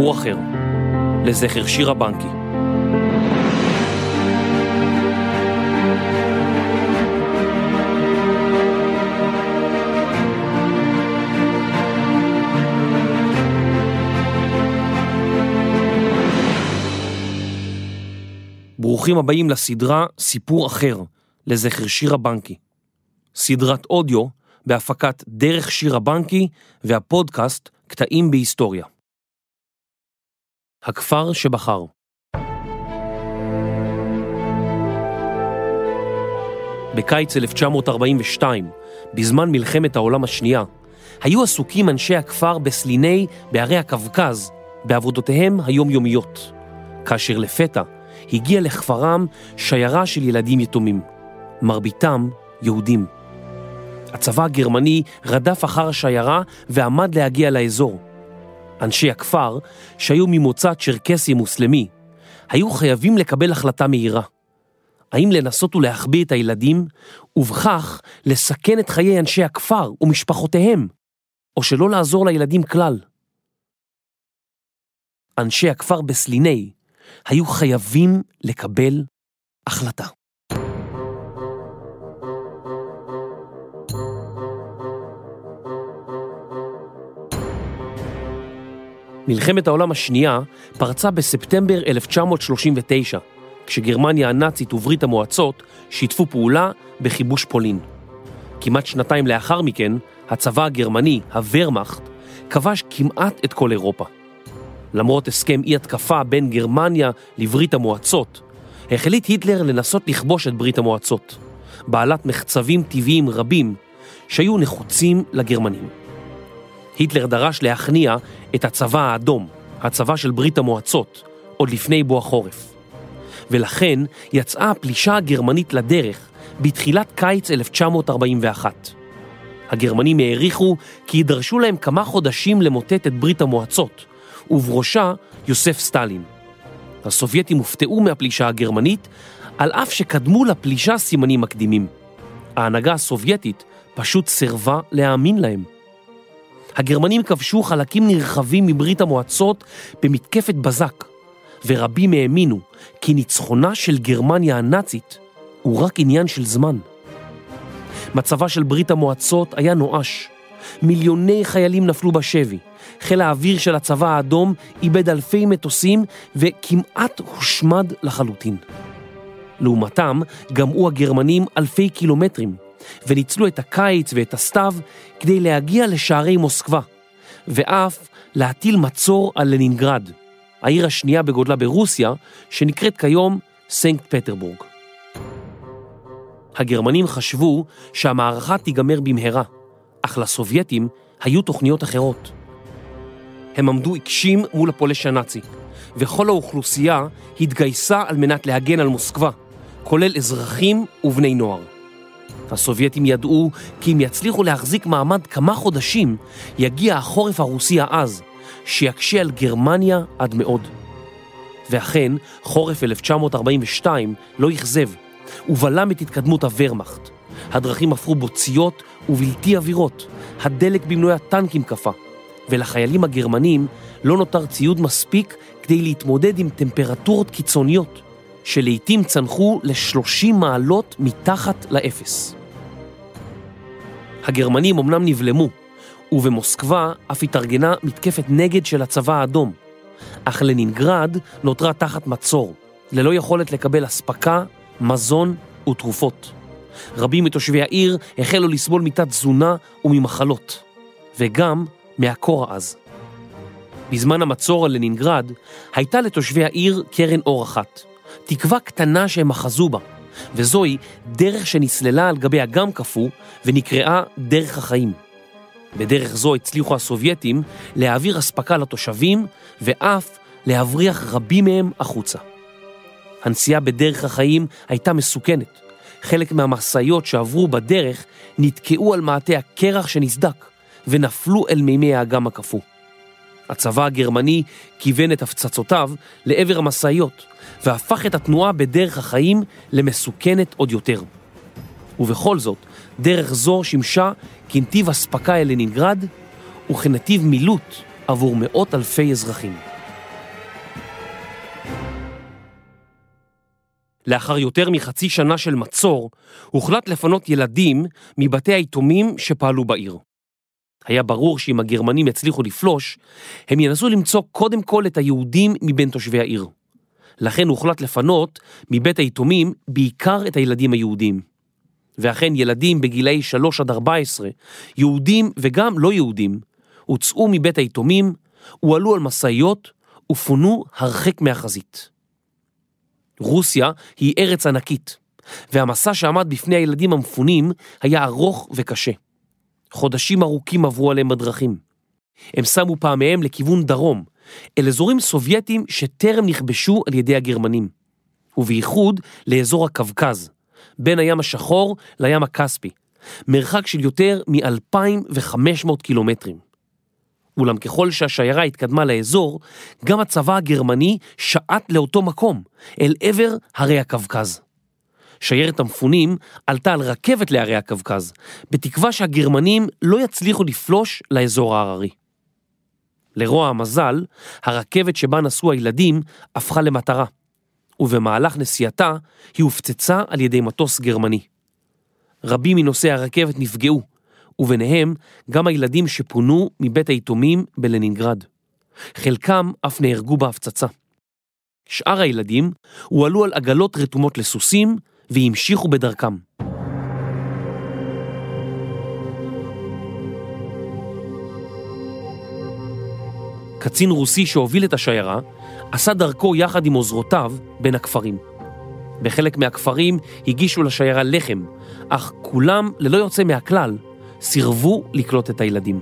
סיפור אחר, לזכר שירה בנקי. ברוכים הבאים לסדרה סיפור אחר, לזכר שירה בנקי. סדרת אודיו בהפקת דרך שירה בנקי והפודקאסט קטעים בהיסטוריה. הכפר שבחר. בקיץ 1942, בזמן מלחמת העולם השנייה, היו עסוקים אנשי הכפר בסליני בערי הקווקז בעבודותיהם היומיומיות, כאשר לפתע הגיע לכפרם שיירה של ילדים יתומים, מרביתם יהודים. הצבא הגרמני רדף אחר השיירה ועמד להגיע לאזור. אנשי הכפר, שהיו ממוצא צ'רקסי מוסלמי, היו חייבים לקבל החלטה מהירה. האם לנסות ולהחביא את הילדים, ובכך לסכן את חיי אנשי הכפר ומשפחותיהם, או שלא לעזור לילדים כלל? אנשי הכפר בסליני היו חייבים לקבל החלטה. מלחמת העולם השנייה פרצה בספטמבר 1939, כשגרמניה הנאצית וברית המועצות שיתפו פעולה בכיבוש פולין. כמעט שנתיים לאחר מכן, הצבא הגרמני, הוורמאכט, כבש כמעט את כל אירופה. למרות הסכם אי התקפה בין גרמניה לברית המועצות, החליט היטלר לנסות לכבוש את ברית המועצות, בעלת מחצבים טבעיים רבים שהיו נחוצים לגרמנים. היטלר דרש להכניע את הצבא האדום, הצבא של ברית המועצות, עוד לפני בוא החורף. ולכן יצאה הפלישה הגרמנית לדרך בתחילת קיץ 1941. הגרמנים העריכו כי ידרשו להם כמה חודשים למוטט את ברית המועצות, ובראשה יוסף סטלין. הסובייטים הופתעו מהפלישה הגרמנית, על אף שקדמו לפלישה סימנים מקדימים. ההנהגה הסובייטית פשוט סירבה להאמין להם. הגרמנים כבשו חלקים נרחבים מברית המועצות במתקפת בזק, ורבים האמינו כי ניצחונה של גרמניה הנאצית הוא רק עניין של זמן. מצבה של ברית המועצות היה נואש. מיליוני חיילים נפלו בשבי, חיל האוויר של הצבא האדום איבד אלפי מטוסים וכמעט הושמד לחלוטין. לעומתם גמעו הגרמנים אלפי קילומטרים, וניצלו את הקיץ ואת הסתיו כדי להגיע לשערי מוסקבה, ואף להטיל מצור על לנינגרד, העיר השנייה בגודלה ברוסיה, שנקראת כיום סנקט פטרבורג. הגרמנים חשבו שהמערכה תיגמר במהרה, אך לסובייטים היו תוכניות אחרות. הם עמדו עיקשים מול הפולש הנאצי, וכל האוכלוסייה התגייסה על מנת להגן על מוסקבה, כולל אזרחים ובני נוער. הסובייטים ידעו כי אם יצליחו להחזיק מעמד כמה חודשים, יגיע החורף הרוסי העז, שיקשה על גרמניה עד מאוד. ואכן, חורף 1942 לא יחזב, ובלם את התקדמות הוורמאכט. הדרכים הפכו בוציות ובלתי אווירות, הדלק במנועי הטנקים קפא, ולחיילים הגרמנים לא נותר ציוד מספיק כדי להתמודד עם טמפרטורות קיצוניות, שלעיתים צנחו ל30 מעלות מתחת לאפס. הגרמנים אמנם נבלמו, ובמוסקבה אף התארגנה מתקפת נגד של הצבא האדום, אך לנינגרד נותרה תחת מצור, ללא יכולת לקבל אספקה, מזון ותרופות. רבים מתושבי העיר החלו לסבול מתת תזונה וממחלות, וגם מהקור העז. בזמן המצור על לנינגרד הייתה לתושבי העיר קרן אור אחת, תקווה קטנה שהם אחזו בה, וזוהי דרך שנסללה על גבי אגם קפוא ונקראה דרך החיים. בדרך זו הצליחו הסובייטים להעביר אספקה לתושבים ואף להבריח רבים מהם החוצה. הנסיעה בדרך החיים הייתה מסוכנת. חלק מהמשאיות שעברו בדרך נתקעו על מעטה הקרח שנסדק ונפלו אל מימי האגם הקפוא. הצבא הגרמני כיוון את הפצצותיו לעבר המשאיות והפך את התנועה בדרך החיים למסוכנת עוד יותר. ובכל זאת, דרך זו שימשה כנתיב אספקה אל לנינגרד וכנתיב מילוט עבור מאות אלפי אזרחים. לאחר יותר מחצי שנה של מצור, הוחלט לפנות ילדים מבתי היתומים שפעלו בעיר. היה ברור שאם הגרמנים יצליחו לפלוש, הם ינסו למצוא קודם כל את היהודים מבין תושבי העיר. לכן הוחלט לפנות מבית היתומים בעיקר את הילדים היהודים. ואכן ילדים בגילאי 3 עד 14, יהודים וגם לא יהודים, הוצאו מבית היתומים, הועלו על מסעיות ופונו הרחק מהחזית. רוסיה היא ארץ ענקית, והמסע שעמד בפני הילדים המפונים היה ארוך וקשה. חודשים ארוכים עברו עליהם בדרכים. הם שמו פעמיהם לכיוון דרום, אל אזורים סובייטיים שטרם נכבשו על ידי הגרמנים, ובייחוד לאזור הקווקז, בין הים השחור לים הכספי, מרחק של יותר מ-2,500 קילומטרים. אולם ככל שהשיירה התקדמה לאזור, גם הצבא הגרמני שעט לאותו מקום, אל עבר הרי הקווקז. שיירת המפונים עלתה על רכבת להרי הקווקז, בתקווה שהגרמנים לא יצליחו לפלוש לאזור ההררי. לרוע המזל, הרכבת שבה נסעו הילדים הפכה למטרה, ובמהלך נסיעתה היא הופצצה על ידי מטוס גרמני. רבים מנוסעי הרכבת נפגעו, וביניהם גם הילדים שפונו מבית היתומים בלנינגרד. חלקם אף נהרגו בהפצצה. שאר הילדים הועלו על עגלות רתומות לסוסים והמשיכו בדרכם. קצין רוסי שהוביל את השיירה עשה דרכו יחד עם עוזרותיו בין הכפרים. בחלק מהכפרים הגישו לשיירה לחם, אך כולם ללא יוצא מהכלל סירבו לקלוט את הילדים.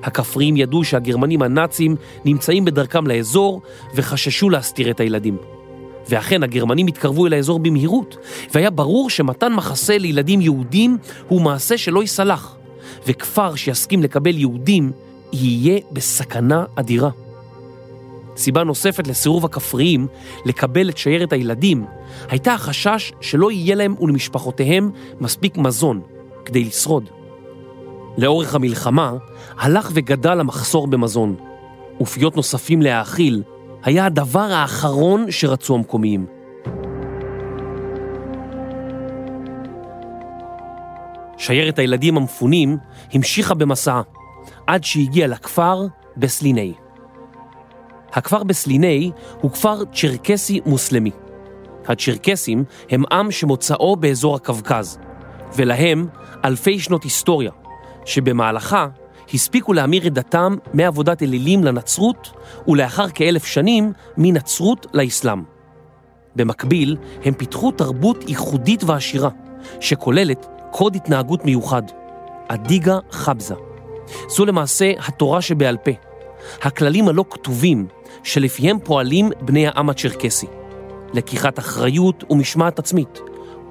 הכפריים ידעו שהגרמנים הנאצים נמצאים בדרכם לאזור וחששו להסתיר את הילדים. ואכן הגרמנים התקרבו אל האזור במהירות, והיה ברור שמתן מחסה לילדים יהודים הוא מעשה שלא יסלח, וכפר שיסכים לקבל יהודים יהיה בסכנה אדירה. סיבה נוספת לסירוב הכפריים לקבל את שיירת הילדים הייתה החשש שלא יהיה להם ולמשפחותיהם מספיק מזון כדי לשרוד. לאורך המלחמה הלך וגדל המחסור במזון, ופיות נוספים להאכיל היה הדבר האחרון שרצו המקומיים. שיירת הילדים המפונים המשיכה במסעה עד שהגיע לכפר בסליני. הכפר בסליני הוא כפר צ'רקסי מוסלמי. הצ'רקסים הם עם שמוצאו באזור הקווקז, ולהם אלפי שנות היסטוריה, שבמהלכה הספיקו להמיר את דתם מעבודת אלילים לנצרות, ולאחר כ1,000 שנים מנצרות לאסלאם. במקביל, הם פיתחו תרבות ייחודית ועשירה, שכוללת קוד התנהגות מיוחד, הדיגה חבזה. זו למעשה התורה שבעל פה, הכללים הלא כתובים שלפיהם פועלים בני העם הצ'רקסי. לקיחת אחריות ומשמעת עצמית,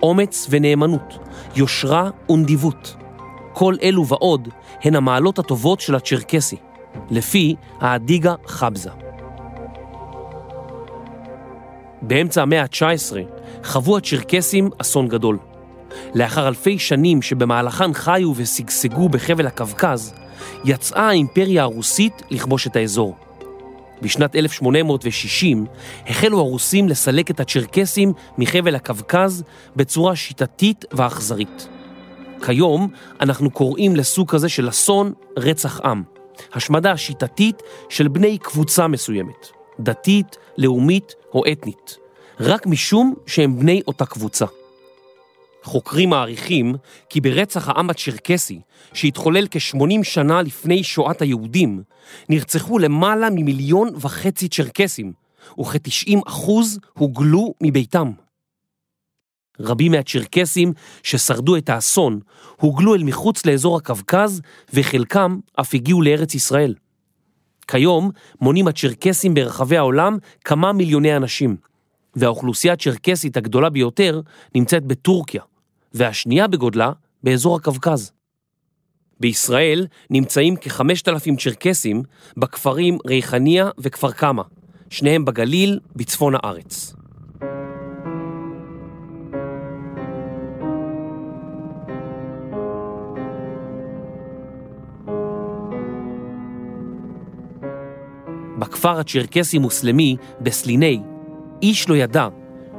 אומץ ונאמנות, יושרה ונדיבות. כל אלו ועוד הן המעלות הטובות של הצ'רקסי, לפי הדיגה חבזה. באמצע המאה ה-19 חוו הצ'רקסים אסון גדול. לאחר אלפי שנים שבמהלכן חיו ושגשגו בחבל הקווקז, יצאה האימפריה הרוסית לכבוש את האזור. בשנת 1860 החלו הרוסים לסלק את הצ'רקסים מחבל הקווקז בצורה שיטתית ואכזרית. כיום אנחנו קוראים לסוג כזה של אסון רצח עם, השמדה שיטתית של בני קבוצה מסוימת, דתית, לאומית או אתנית, רק משום שהם בני אותה קבוצה. חוקרים מעריכים כי ברצח העם הצ'רקסי, שהתחולל כ80 שנה לפני שואת היהודים, נרצחו למעלה מ1.5 מיליון צ'רקסים, וכ90% הוגלו מביתם. רבים מהצ'רקסים ששרדו את האסון הוגלו אל מחוץ לאזור הקווקז, וחלקם אף הגיעו לארץ ישראל. כיום מונים הצ'רקסים ברחבי העולם כמה מיליוני אנשים, והאוכלוסייה הצ'רקסית הגדולה ביותר נמצאת בטורקיה, והשנייה בגודלה באזור הקווקז. בישראל נמצאים כ5,000 צ'רקסים בכפרים ריחניה וכפר קמה, שניהם בגליל בצפון הארץ. בכפר הצ'רקסי מוסלמי בסליני, איש לא ידע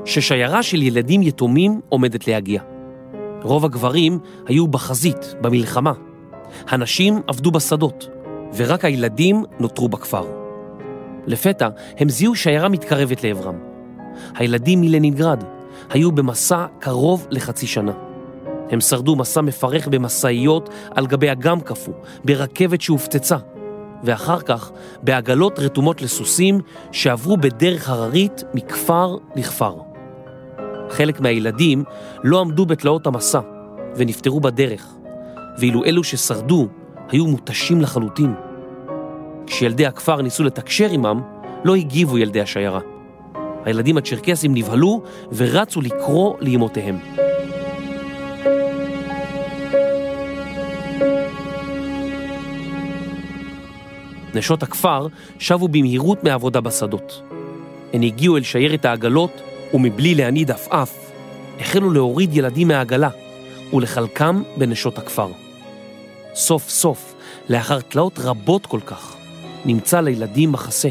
ששיירה של ילדים יתומים עומדת להגיע. רוב הגברים היו בחזית, במלחמה. הנשים עבדו בשדות, ורק הילדים נותרו בכפר. לפתע הם זיהו שיירה מתקרבת לעברם. הילדים מלנינגרד היו במסע קרוב לחצי שנה. הם שרדו מסע מפרך במסעיות על גבי אגם קפוא, ברכבת שהופצצה, ואחר כך בעגלות רתומות לסוסים שעברו בדרך הררית מכפר לכפר. חלק מהילדים לא עמדו בתלאות המסע ונפטרו בדרך, ואילו אלו ששרדו היו מותשים לחלוטין. כשילדי הכפר ניסו לתקשר עמם, לא הגיבו ילדי השיירה. הילדים הצ'רקסים נבהלו ורצו לקרוא לאמותיהם. נשות הכפר שבו במהירות מעבודה בשדות. הן הגיעו אל שיירת העגלות, ומבלי להניד עפעף, החלו להוריד ילדים מהעגלה, ולחלקם בנשות הכפר. סוף סוף, לאחר תלאות רבות כל כך, נמצא לילדים מחסה.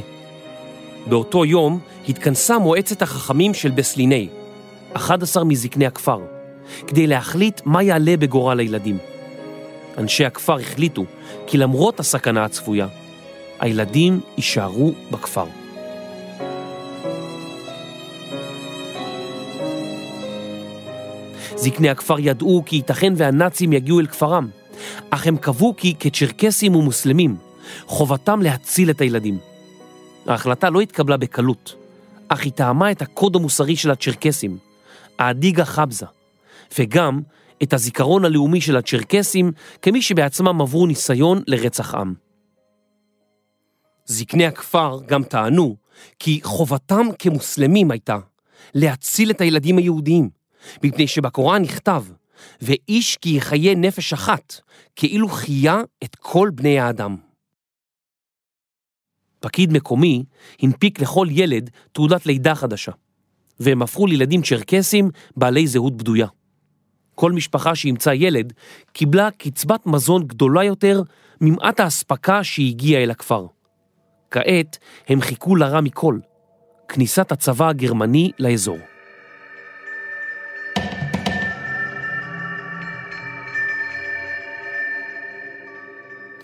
באותו יום התכנסה מועצת החכמים של בסליני, 11 מזקני הכפר, כדי להחליט מה יעלה בגורל הילדים. אנשי הכפר החליטו כי למרות הסכנה הצפויה, הילדים יישארו בכפר. זקני הכפר ידעו כי ייתכן והנאצים יגיעו אל כפרם, אך הם קבעו כי כצ'רקסים ומוסלמים חובתם להציל את הילדים. ההחלטה לא התקבלה בקלות, אך היא טעמה את הקוד המוסרי של הצ'רקסים, האדיגה חבזה, וגם את הזיכרון הלאומי של הצ'רקסים כמי שבעצמם עברו ניסיון לרצח עם. זקני הכפר גם טענו כי חובתם כמוסלמים הייתה להציל את הילדים היהודיים, מפני שבקוראן נכתב, ואיש כי יחיה נפש אחת, כאילו חיה את כל בני האדם. פקיד מקומי הנפיק לכל ילד תעודת לידה חדשה, והם הפכו לילדים צ'רקסים בעלי זהות בדויה. כל משפחה שימצא ילד קיבלה קצבת מזון גדולה יותר ממעט האספקה שהגיעה אל הכפר. כעת הם חיכו לרע מכל, כניסת הצבא הגרמני לאזור.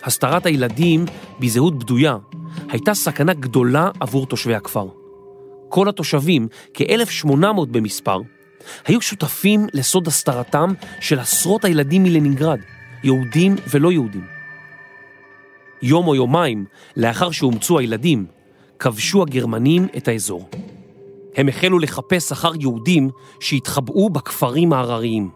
הסתרת הילדים בזהות בדויה הייתה סכנה גדולה עבור תושבי הכפר. כל התושבים, כ-1,800 במספר, היו שותפים לסוד הסתרתם של עשרות הילדים מלנינגרד, יהודים ולא יהודים. יום או יומיים לאחר שהומצאו הילדים, כבשו הגרמנים את האזור. הם החלו לחפש אחר יהודים שהתחבאו בכפרים ההרריים.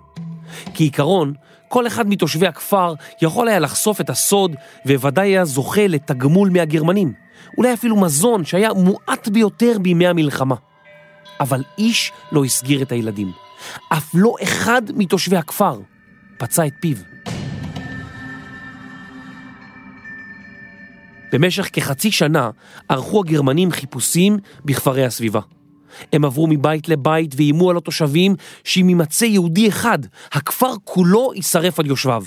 כעיקרון, כל אחד מתושבי הכפר יכול היה לחשוף את הסוד, וודאי היה זוכה לתגמול מהגרמנים, אולי אפילו מזון שהיה מועט ביותר בימי המלחמה. אבל איש לא הסגיר את הילדים. אף לא אחד מתושבי הכפר פצע את פיו. במשך כחצי שנה ערכו הגרמנים חיפושים בכפרי הסביבה. הם עברו מבית לבית ואימו על התושבים שאם יימצא יהודי אחד, הכפר כולו יישרף על יושביו.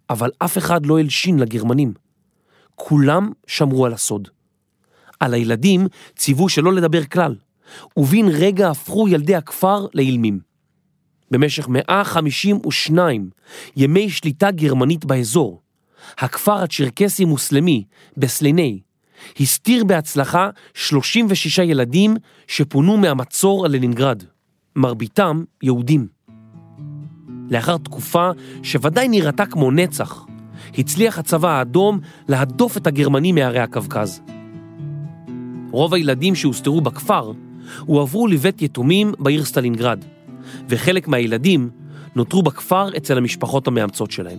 אבל אף אחד לא הלשין לגרמנים. כולם שמרו על הסוד. על הילדים ציוו שלא לדבר כלל, ובין רגע הפכו ילדי הכפר לאילמים. במשך 152 ימי שליטה גרמנית באזור, הכפר הצ'רקסי מוסלמי בסליני הסתיר בהצלחה 36 ילדים שפונו מהמצור על לנינגרד, מרביתם יהודים. לאחר תקופה שוודאי נראתה כמו נצח, הצליח הצבא האדום להדוף את הגרמנים מערי הקווקז. רוב הילדים שהוסתרו בכפר הועברו לבית יתומים בעיר סטלינגרד, וחלק מהילדים נותרו בכפר אצל המשפחות המאמצות שלהם.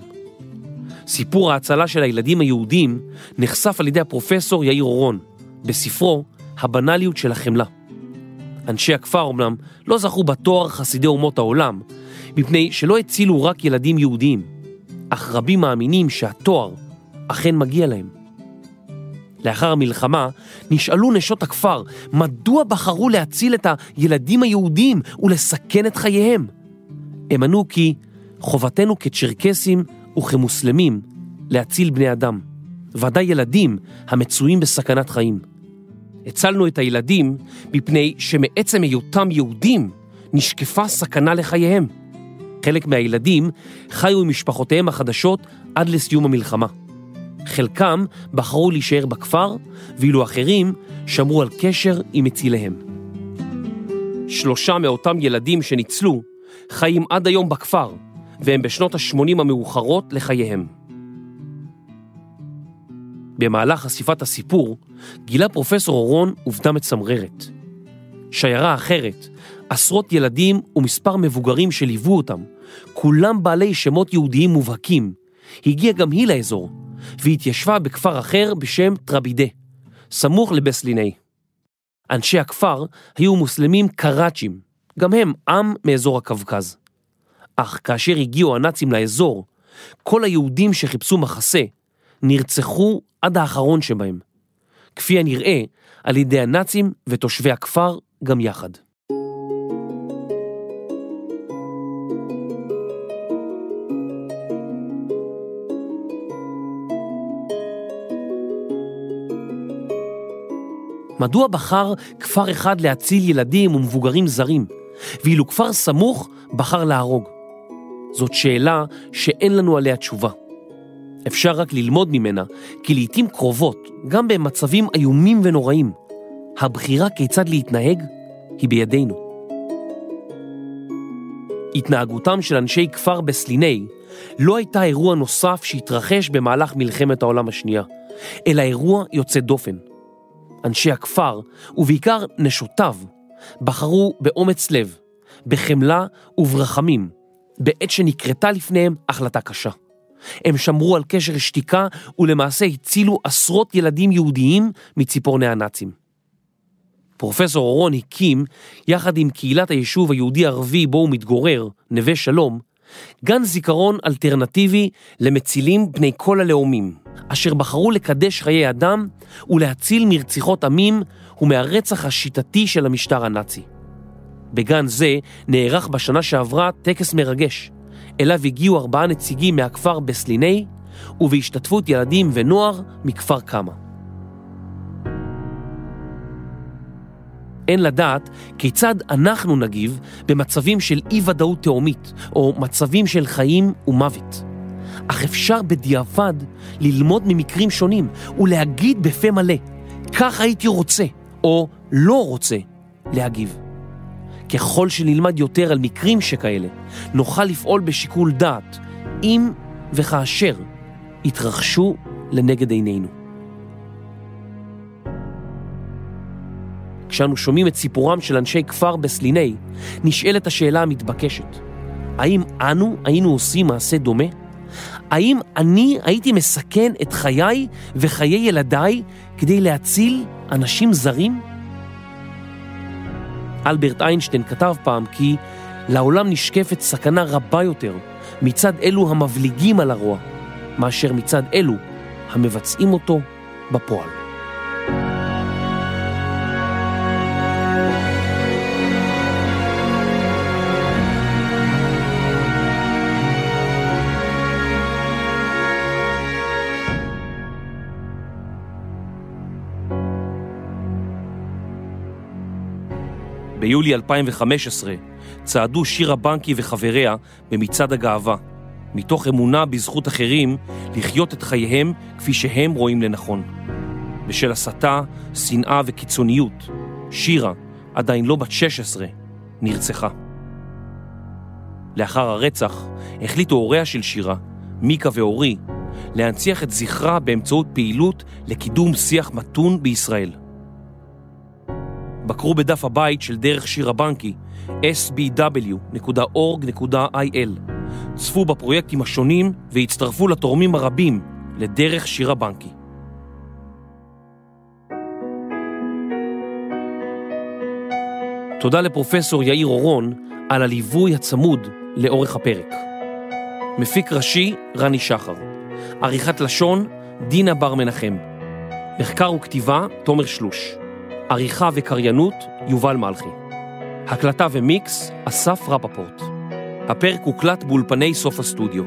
סיפור ההצלה של הילדים היהודים נחשף על ידי הפרופסור יאיר אורון, בספרו הבנליות של החמלה. אנשי הכפר אומנם לא זכו בתואר חסידי אומות העולם, מפני שלא הצילו רק ילדים יהודיים, אך רבים מאמינים שהתואר אכן מגיע להם. לאחר המלחמה נשאלו נשות הכפר מדוע בחרו להציל את הילדים היהודים ולסכן את חייהם. הם ענו כי חובתנו כצ'רקסים וכמוסלמים להציל בני אדם, ודאי ילדים המצויים בסכנת חיים. הצלנו את הילדים מפני שמעצם היותם יהודים נשקפה סכנה לחייהם. חלק מהילדים חיו עם משפחותיהם החדשות עד לסיום המלחמה. חלקם בחרו להישאר בכפר, ואילו אחרים שמרו על קשר עם מציליהם. 3 מאותם ילדים שניצלו חיים עד היום בכפר, והם בשנות ה-80 המאוחרות לחייהם. במהלך חשיפת הסיפור גילה פרופסור אורון עובדה מצמררת. שיירה אחרת, עשרות ילדים ומספר מבוגרים שליוו אותם, כולם בעלי שמות יהודיים מובהקים, הגיעה גם היא לאזור, והתיישבה בכפר אחר בשם טרבידה, סמוך לבסליני. אנשי הכפר היו מוסלמים קראצ'ים, גם הם עם מאזור הקווקז. אך כאשר הגיעו הנאצים לאזור, כל היהודים שחיפשו מחסה נרצחו עד האחרון שבהם, כפי הנראה על ידי הנאצים ותושבי הכפר גם יחד. מדוע בחר כפר אחד להציל ילדים ומבוגרים זרים, ואילו כפר סמוך בחר להרוג? זאת שאלה שאין לנו עליה תשובה. אפשר רק ללמוד ממנה, כי לעתים קרובות, גם במצבים איומים ונוראים, הבחירה כיצד להתנהג היא בידינו. התנהגותם של אנשי כפר בסליני לא הייתה אירוע נוסף שהתרחש במהלך מלחמת העולם השנייה, אלא אירוע יוצא דופן. אנשי הכפר, ובעיקר נשותיו, בחרו באומץ לב, בחמלה וברחמים, בעת שנקרתה לפניהם החלטה קשה. הם שמרו על קשר שתיקה ולמעשה הצילו עשרות ילדים יהודיים מציפורני הנאצים. פרופסור אורון הקים, יחד עם קהילת היישוב היהודי ערבי בו הוא מתגורר, נווה שלום, גן זיכרון אלטרנטיבי למצילים בני כל הלאומים, אשר בחרו לקדש חיי אדם ולהציל מרציחות עמים ומהרצח השיטתי של המשטר הנאצי. בגן זה נערך בשנה שעברה טקס מרגש, אליו הגיעו 4 נציגים מהכפר בסליני, ובהשתתפות ילדים ונוער מכפר קמה. אין לדעת כיצד אנחנו נגיב במצבים של אי-ודאות תאומית, או מצבים של חיים ומוות. אך אפשר בדיעבד ללמוד ממקרים שונים, ולהגיד בפה מלא, כך הייתי רוצה, או לא רוצה, להגיב. ככל שנלמד יותר על מקרים שכאלה, נוכל לפעול בשיקול דעת, אם וכאשר יתרחשו לנגד עינינו. כשאנו שומעים את סיפורם של אנשי כפר בסליני, נשאלת השאלה המתבקשת. האם אנו היינו עושים מעשה דומה? האם אני הייתי מסכן את חיי וחיי ילדיי כדי להציל אנשים זרים? אלברט איינשטיין כתב פעם כי לעולם נשקפת סכנה רבה יותר מצד אלו המבליגים על הרוע, מאשר מצד אלו המבצעים אותו בפועל. ביולי 2015 צעדו שירה בנקי וחבריה במצעד הגאווה, מתוך אמונה בזכות אחרים לחיות את חייהם כפי שהם רואים לנכון. בשל הסתה, שנאה וקיצוניות, שירה, עדיין לא בת 16, נרצחה. לאחר הרצח החליטו הוריה של שירה, מיקה ואורי, להנציח את זכרה באמצעות פעילות לקידום שיח מתון בישראל. בקרו בדף הבית של דרך שירה בנקי, sbw.org.il, צפו בפרויקטים השונים והצטרפו לתורמים הרבים לדרך שירה בנקי. תודה לפרופסור יאיר אורון על הליווי הצמוד לאורך הפרק. מפיק ראשי רני שחר, עריכת לשון דינה בר מנחם, מחקר וכתיבה תומר שלוש, עריכה וקריינות יובל מלכי, הקלטה ומיקס אסף רפפורט. הפרק הוקלט באולפני סוף הסטודיו.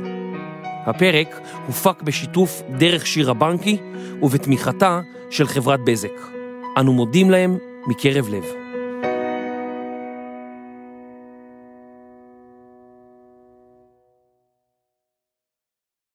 הפרק הופק בשיתוף דרך שירה בנקי ובתמיכתה של חברת בזק. אנו מודים להם מקרב לב.